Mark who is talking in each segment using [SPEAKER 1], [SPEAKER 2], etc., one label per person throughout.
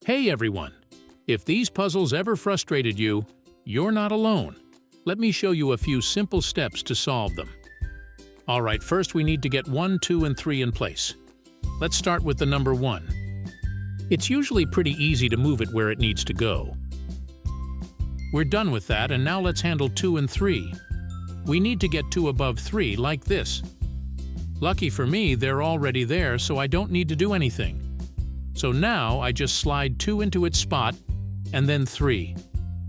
[SPEAKER 1] Hey everyone! If these puzzles ever frustrated you, you're not alone. Let me show you a few simple steps to solve them. Alright, first we need to get 1, 2, and 3 in place. Let's start with the number 1. It's usually pretty easy to move it where it needs to go. We're done with that, and now let's handle 2 and 3. We need to get 2 above 3 like this. Lucky for me, they're already there, so I don't need to do anything. So now I just slide 2 into its spot, and then 3.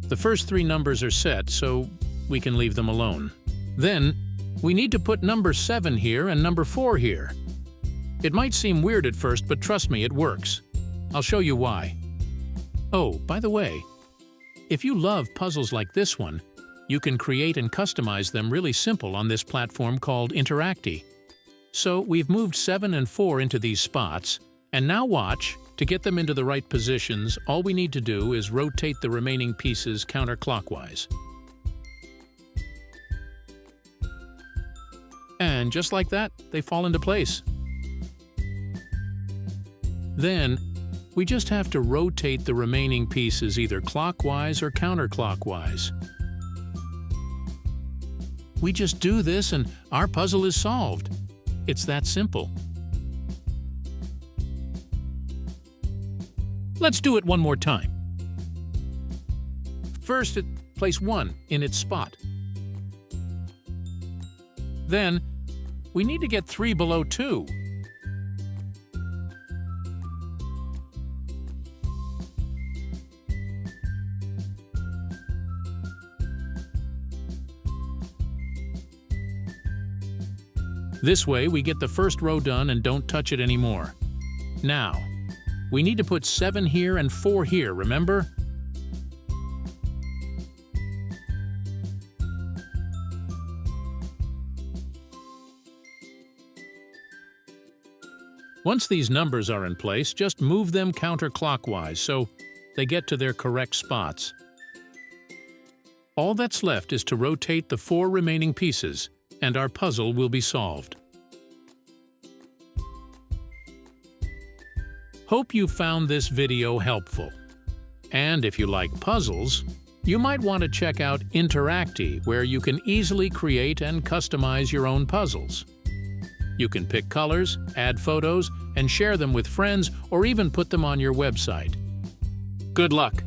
[SPEAKER 1] The first 3 numbers are set, so we can leave them alone. Then, we need to put number 7 here and number 4 here. It might seem weird at first, but trust me, it works. I'll show you why. Oh, by the way, if you love puzzles like this one, you can create and customize them really simple on this platform called Interacti. So we've moved 7 and 4 into these spots, and now watch. To get them into the right positions, all we need to do is rotate the remaining pieces counterclockwise. And just like that, they fall into place. Then, we just have to rotate the remaining pieces either clockwise or counterclockwise. We just do this and our puzzle is solved. It's that simple. Let's do it one more time. First, place 1 in its spot. Then, we need to get 3 below 2. This way, we get the first row done and don't touch it anymore. Now, we need to put 7 here and 4 here, remember? Once these numbers are in place, just move them counterclockwise so they get to their correct spots. All that's left is to rotate the 4 remaining pieces, and our puzzle will be solved. Hope you found this video helpful. And if you like puzzles, you might want to check out Interacti, where you can easily create and customize your own puzzles. You can pick colors, add photos, and share them with friends, or even put them on your website. Good luck!